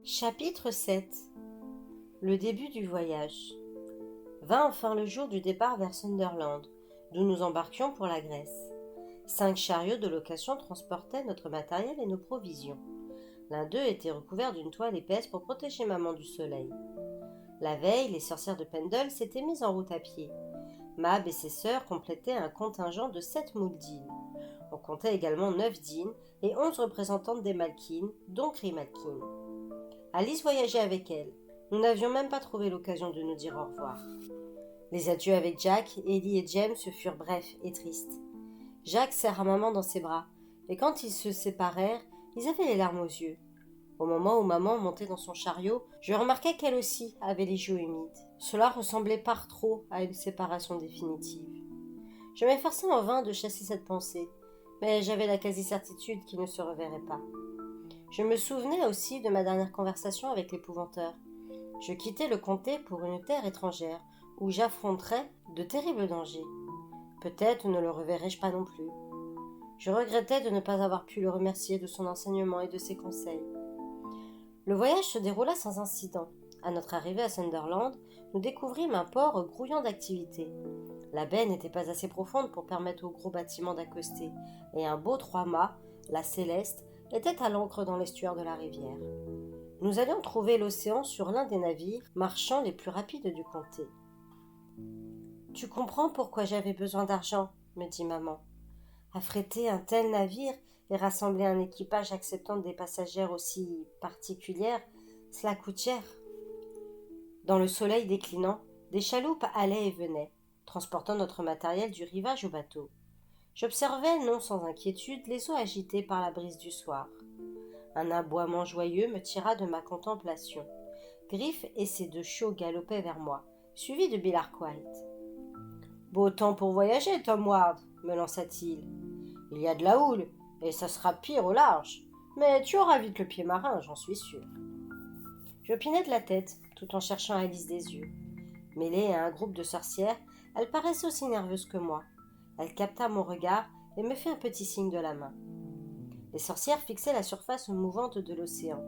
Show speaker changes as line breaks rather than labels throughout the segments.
Chapitre 7. Le début du voyage. Vint enfin le jour du départ vers Sunderland, d'où nous embarquions pour la Grèce. 5 chariots de location transportaient notre matériel et nos provisions. L'un d'eux était recouvert d'une toile épaisse pour protéger maman du soleil. La veille, les sorcières de Pendle s'étaient mises en route à pied. Mab et ses sœurs complétaient un contingent de 7 Mouldils. On comptait également 9 Dînes et 11 représentantes des Malkines, dont Grimalkine. Alice voyageait avec elle. Nous n'avions même pas trouvé l'occasion de nous dire au revoir. Les adieux avec Jack, Ellie et James se furent brefs et tristes. Jack serra maman dans ses bras, et quand ils se séparèrent, ils avaient les larmes aux yeux. Au moment où maman montait dans son chariot, je remarquai qu'elle aussi avait les joues humides. Cela ressemblait par trop à une séparation définitive. Je m'efforçais en vain de chasser cette pensée, mais j'avais la quasi-certitude qu'ils ne se reverraient pas. Je me souvenais aussi de ma dernière conversation avec l'épouvanteur. Je quittais le comté pour une terre étrangère, où j'affronterais de terribles dangers. Peut-être ne le reverrai-je pas non plus. Je regrettais de ne pas avoir pu le remercier de son enseignement et de ses conseils. Le voyage se déroula sans incident. À notre arrivée à Sunderland, nous découvrîmes un port grouillant d'activité. La baie n'était pas assez profonde pour permettre aux gros bâtiments d'accoster, et un beau 3-mâts, la Céleste, était à l'ancre dans l'estuaire de la rivière. Nous allions trouver l'océan sur l'un des navires marchands les plus rapides du comté. « Tu comprends pourquoi j'avais besoin d'argent, » me dit maman. « Affréter un tel navire et rassembler un équipage acceptant des passagères aussi particulières, cela coûte cher. » Dans le soleil déclinant, des chaloupes allaient et venaient, transportant notre matériel du rivage au bateau. J'observais, non sans inquiétude, les eaux agitées par la brise du soir. Un aboiement joyeux me tira de ma contemplation. Griff et ses 2 chiots galopaient vers moi, suivis de Bill Arkwright. « Beau temps pour voyager, Tom Ward, » me lança-t-il. « Il y a de la houle, et ça sera pire au large. Mais tu auras vite le pied marin, j'en suis sûr. » Je pinais de la tête, tout en cherchant Alice des yeux. Mêlée à un groupe de sorcières, elle paraissait aussi nerveuse que moi. Elle capta mon regard et me fit un petit signe de la main. Les sorcières fixaient la surface mouvante de l'océan.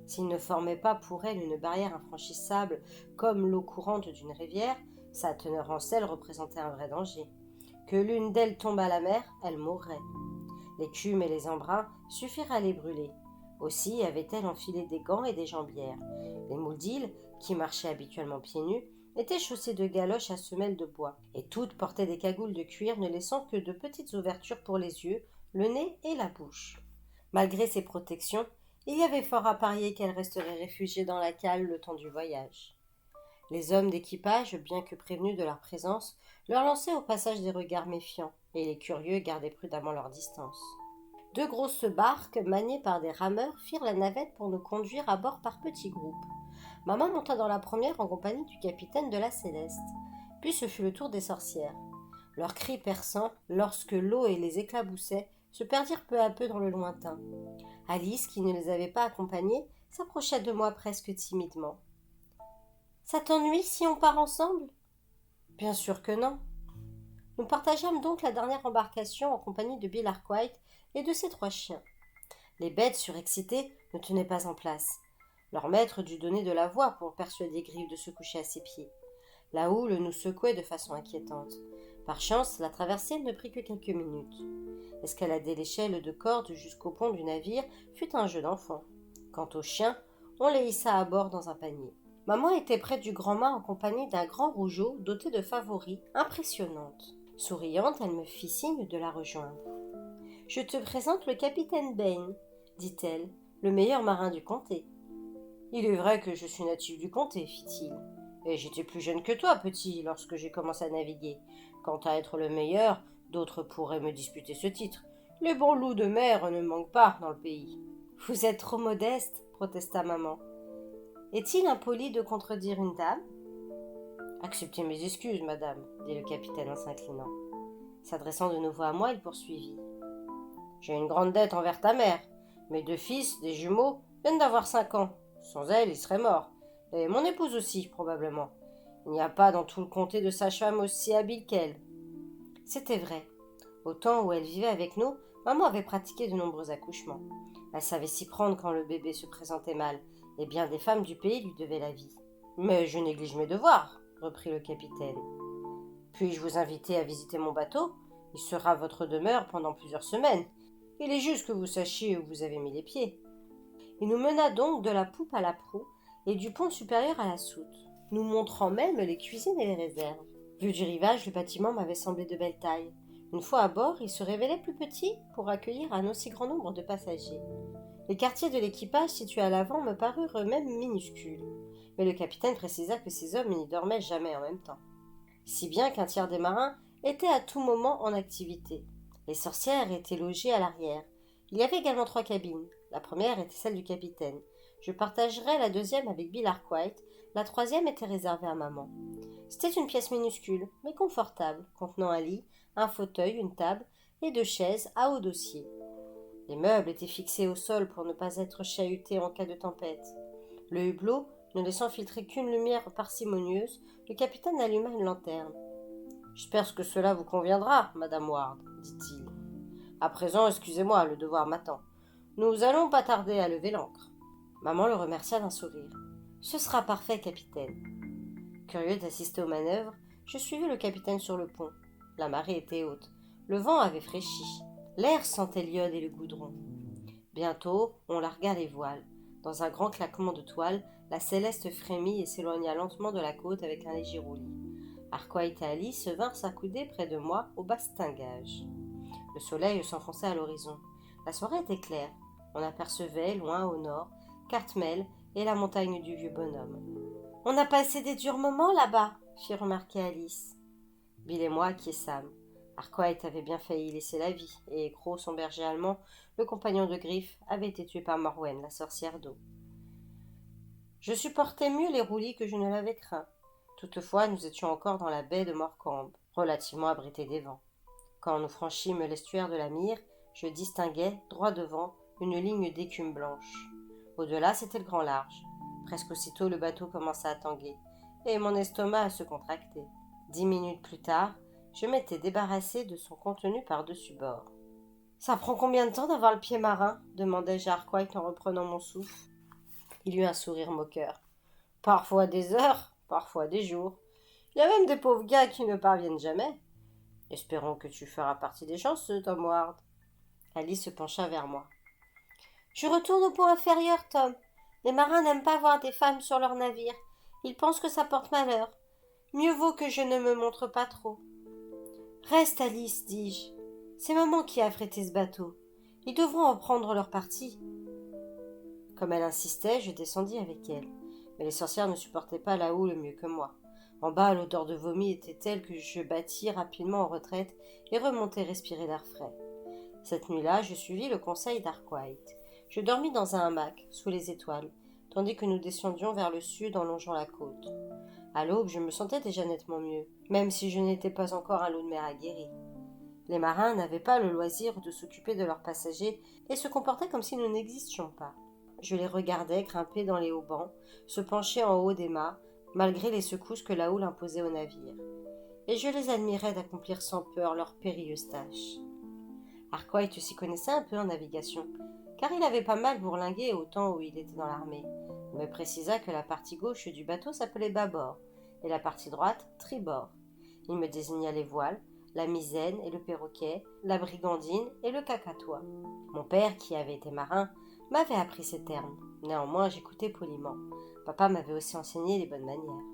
S'il ne formait pas pour elles une barrière infranchissable comme l'eau courante d'une rivière, sa teneur en sel représentait un vrai danger. Que l'une d'elles tombe à la mer, elle mourrait. L'écume et les embruns suffirent à les brûler. Aussi avait-elle enfilé des gants et des jambières. Les Mouldils, qui marchaient habituellement pieds nus, étaient chaussées de galoches à semelles de bois, et toutes portaient des cagoules de cuir ne laissant que de petites ouvertures pour les yeux, le nez et la bouche. Malgré ces protections, il y avait fort à parier qu'elles resteraient réfugiées dans la cale le temps du voyage. Les hommes d'équipage, bien que prévenus de leur présence, leur lançaient au passage des regards méfiants, et les curieux gardaient prudemment leur distance. 2 grosses barques, maniées par des rameurs, firent la navette pour nous conduire à bord par petits groupes. Maman monta dans la première en compagnie du capitaine de la Céleste. Puis ce fut le tour des sorcières. Leurs cris perçants, lorsque l'eau et les éclaboussaient, se perdirent peu à peu dans le lointain. Alice, qui ne les avait pas accompagnées, s'approcha de moi presque timidement. « Ça t'ennuie si on part ensemble ?»« Bien sûr que non. » Nous partageâmes donc la dernière embarcation en compagnie de Bill Arkwright et de ses 3 chiens. Les bêtes, surexcitées, ne tenaient pas en place. Leur maître dut donner de la voix pour persuader Griff de se coucher à ses pieds. La houle nous secouait de façon inquiétante. Par chance, la traversée ne prit que quelques minutes. Escalader l'échelle de corde jusqu'au pont du navire fut un jeu d'enfant. Quant aux chiens, on les hissa à bord dans un panier. Maman était près du grand mât en compagnie d'un grand rougeau doté de favoris impressionnantes. Souriante, elle me fit signe de la rejoindre. « Je te présente le capitaine Bain, dit-elle, le meilleur marin du comté. »« Il est vrai que je suis natif du comté, fit-il. Et j'étais plus jeune que toi, petit, lorsque j'ai commencé à naviguer. Quant à être le meilleur, d'autres pourraient me disputer ce titre. Les bons loups de mer ne manquent pas dans le pays. »« Vous êtes trop modeste, protesta maman. Est-il impoli de contredire une dame ? » Acceptez mes excuses, madame, dit le capitaine en s'inclinant. S'adressant de nouveau à moi, il poursuivit. J'ai une grande dette envers ta mère. Mes 2 fils, des jumeaux, viennent d'avoir 5 ans. Sans elle, ils seraient morts. Et mon épouse aussi, probablement. Il n'y a pas dans tout le comté de sage-femme aussi habile qu'elle. C'était vrai. Au temps où elle vivait avec nous, maman avait pratiqué de nombreux accouchements. Elle savait s'y prendre quand le bébé se présentait mal, et bien des femmes du pays lui devaient la vie. « Mais je néglige mes devoirs, reprit le capitaine. Puis-je vous inviter à visiter mon bateau ? Il sera votre demeure pendant plusieurs semaines. Il est juste que vous sachiez où vous avez mis les pieds. » Il nous mena donc de la poupe à la proue et du pont supérieur à la soute, nous montrant même les cuisines et les réserves. Vu du rivage, le bâtiment m'avait semblé de belle taille. Une fois à bord, il se révélait plus petit pour accueillir un aussi grand nombre de passagers. Les quartiers de l'équipage situés à l'avant me parurent eux-mêmes minuscules, mais le capitaine précisa que ces hommes n'y dormaient jamais en même temps. Si bien qu'un tiers des marins était à tout moment en activité. Les sorcières étaient logées à l'arrière. Il y avait également 3 cabines. La première était celle du capitaine. Je partagerais la deuxième avec Bill Arkwright. La troisième était réservée à maman. C'était une pièce minuscule, mais confortable, contenant un lit, un fauteuil, une table et 2 chaises à haut dossier. Les meubles étaient fixés au sol pour ne pas être chahutés en cas de tempête. Le hublot ne laissant filtrer qu'une lumière parcimonieuse, le capitaine alluma une lanterne. « J'espère que cela vous conviendra, Madame Ward, dit-il. À présent, excusez-moi, le devoir m'attend. Nous allons pas tarder à lever l'ancre. » Maman le remercia d'un sourire. « Ce sera parfait, capitaine. » Curieux d'assister aux manœuvres, je suivis le capitaine sur le pont. La marée était haute. Le vent avait fraîchi. L'air sentait l'iode et le goudron. Bientôt, on largua les voiles. Dans un grand claquement de toile, la Céleste frémit et s'éloigna lentement de la côte avec un léger roulis. Arkwright et Alice se vinrent s'accouder près de moi au bastingage. Le soleil s'enfonçait à l'horizon. La soirée était claire. On apercevait, loin au nord, Cartmel et la montagne du vieux bonhomme. « On a passé des durs moments là-bas, » fit remarquer Alice. Bill et moi acquiesçâmes. Arkwright avait bien failli laisser la vie, et Crow, son berger allemand, le compagnon de Griff, avait été tué par Morwen, la sorcière d'eau. Je supportais mieux les roulis que je ne l'avais craint. Toutefois, nous étions encore dans la baie de Morecambe, relativement abritée des vents. Quand nous franchîmes l'estuaire de la Mire, je distinguai, droit devant, une ligne d'écume blanche. Au-delà, c'était le grand large. Presque aussitôt, le bateau commença à tanguer, et mon estomac à se contracter. 10 minutes plus tard, je m'étais débarrassé de son contenu par-dessus bord. « Ça prend combien de temps d'avoir le pied marin ?» demandai-je à Arkwright en reprenant mon souffle. Il eut un sourire moqueur. « Parfois des heures, parfois des jours. Il y a même des pauvres gars qui ne parviennent jamais. Espérons que tu feras partie des chanceux, Tom Ward. » Alice se pencha vers moi. « Je retourne au pont inférieur, Tom. Les marins n'aiment pas voir des femmes sur leur navire. Ils pensent que ça porte malheur. Mieux vaut que je ne me montre pas trop. »« Reste, Alice, dis-je. C'est maman qui a affrété ce bateau. Ils devront en prendre leur parti. » Comme elle insistait, je descendis avec elle. Mais les sorcières ne supportaient pas la houle mieux que moi. En bas, l'odeur de vomi était telle que je battis rapidement en retraite et remontai respirer l'air frais. Cette nuit-là, je suivis le conseil d'Arkwright. Je dormis dans un hamac, sous les étoiles, tandis que nous descendions vers le sud en longeant la côte. À l'aube, je me sentais déjà nettement mieux, même si je n'étais pas encore un loup de mer aguerri. Les marins n'avaient pas le loisir de s'occuper de leurs passagers et se comportaient comme si nous n'existions pas. Je les regardais grimper dans les haubans, se pencher en haut des mâts, malgré les secousses que la houle imposait au navire. Et je les admirais d'accomplir sans peur leur périlleuse tâche. Arkwright s'y connaissait un peu en navigation, car il avait pas mal bourlingué au temps où il était dans l'armée. Il me précisa que la partie gauche du bateau s'appelait bâbord, et la partie droite tribord. Il me désigna les voiles, la misaine et le perroquet, la brigandine et le cacatois. Mon père, qui avait été marin, m'avait appris ces termes. Néanmoins, j'écoutais poliment. Papa m'avait aussi enseigné les bonnes manières.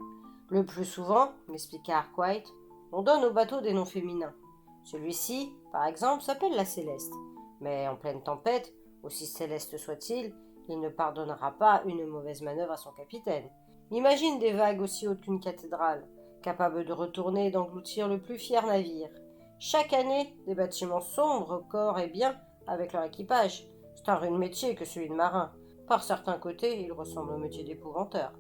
Le plus souvent, m'expliqua Arkwright, on donne au bateau des noms féminins. Celui-ci, par exemple, s'appelle la Céleste. Mais en pleine tempête, aussi céleste soit-il, il ne pardonnera pas une mauvaise manœuvre à son capitaine. Imagine des vagues aussi hautes qu'une cathédrale, capables de retourner et d'engloutir le plus fier navire. Chaque année, des bâtiments sombres, corps et biens, avec leur équipage. C'est un rude métier que celui de marin. Par certains côtés, il ressemble au métier d'épouvanteur.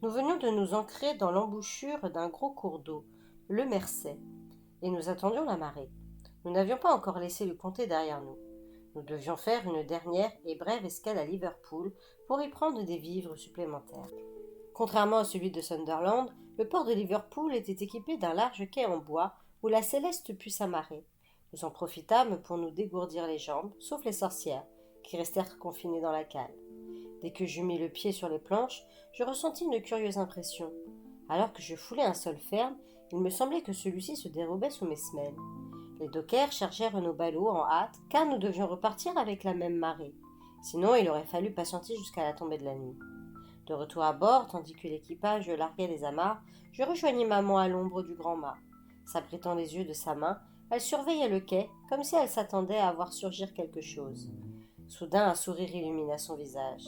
Nous venions de nous ancrer dans l'embouchure d'un gros cours d'eau, le Mersey, et nous attendions la marée. Nous n'avions pas encore laissé le comté derrière nous. Nous devions faire une dernière et brève escale à Liverpool pour y prendre des vivres supplémentaires. Contrairement à celui de Sunderland, le port de Liverpool était équipé d'un large quai en bois où la Céleste put s'amarrer. Nous en profitâmes pour nous dégourdir les jambes, sauf les sorcières, qui restèrent confinées dans la cale. Dès que j'eus mis le pied sur les planches, je ressentis une curieuse impression. Alors que je foulais un sol ferme, il me semblait que celui-ci se dérobait sous mes semelles. Les dockers chargèrent nos ballots en hâte, car nous devions repartir avec la même marée. Sinon, il aurait fallu patienter jusqu'à la tombée de la nuit. De retour à bord, tandis que l'équipage larguait les amarres, je rejoignis maman à l'ombre du grand mât. S'abritant les yeux de sa main, elle surveillait le quai, comme si elle s'attendait à voir surgir quelque chose. Soudain, un sourire illumina son visage.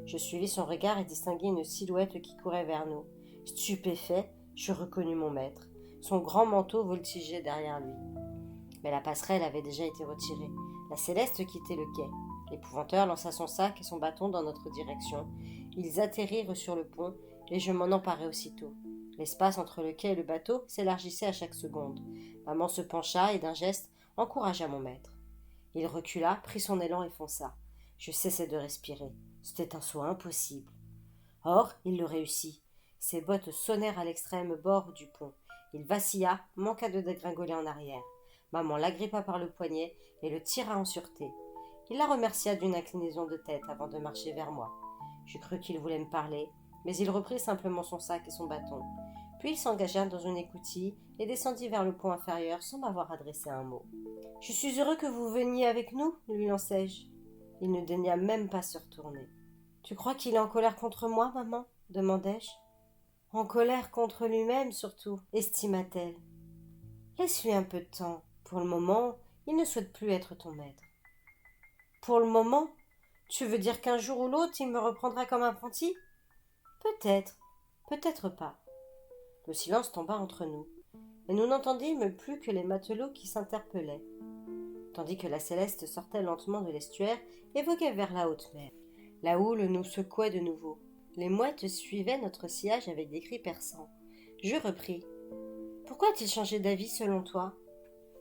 Je suivis son regard et distinguai une silhouette qui courait vers nous. Stupéfait, je reconnus mon maître. Son grand manteau voltigeait derrière lui. Mais la passerelle avait déjà été retirée. La Céleste quittait le quai. L'épouvanteur lança son sac et son bâton dans notre direction. Ils atterrirent sur le pont et je m'en emparai aussitôt. L'espace entre le quai et le bateau s'élargissait à chaque seconde. Maman se pencha et d'un geste encouragea mon maître. Il recula, prit son élan et fonça. Je cessai de respirer. C'était un saut impossible. Or, il le réussit. Ses bottes sonnèrent à l'extrême bord du pont. Il vacilla, manqua de dégringoler en arrière. Maman l'agrippa par le poignet et le tira en sûreté. Il la remercia d'une inclinaison de tête avant de marcher vers moi. Je crus qu'il voulait me parler, mais il reprit simplement son sac et son bâton. Puis il s'engagea dans une écoutille et descendit vers le pont inférieur sans m'avoir adressé un mot. « Je suis heureux que vous veniez avec nous, lui lançai-je. Il ne daigna même pas se retourner. « Tu crois qu'il est en colère contre moi, maman ?» demandai-je. « En colère contre lui-même, surtout, estima-t-elle. Laisse-lui un peu de temps. Pour le moment, il ne souhaite plus être ton maître. » Pour le moment? Tu veux dire qu'un jour ou l'autre, il me reprendra comme apprenti? Peut-être, peut-être pas. Le silence tomba entre nous, et nous n'entendîmes plus que les matelots qui s'interpellaient, tandis que la Céleste sortait lentement de l'estuaire et voguait vers la haute mer. La houle nous secouait de nouveau. Les mouettes suivaient notre sillage avec des cris perçants. Je repris. Pourquoi a-t-il changé d'avis selon toi?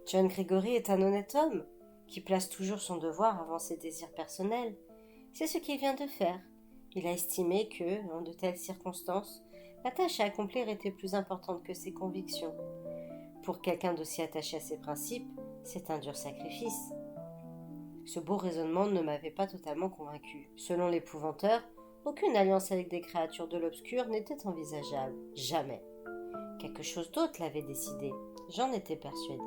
John Gregory est un honnête homme qui place toujours son devoir avant ses désirs personnels. C'est ce qu'il vient de faire. Il a estimé que, en de telles circonstances, la tâche à accomplir était plus importante que ses convictions. Pour quelqu'un d'aussi attaché à ses principes, c'est un dur sacrifice. Ce beau raisonnement ne m'avait pas totalement convaincu. Selon l'épouvanteur, aucune alliance avec des créatures de l'obscur n'était envisageable. Jamais. Quelque chose d'autre l'avait décidé. J'en étais persuadée.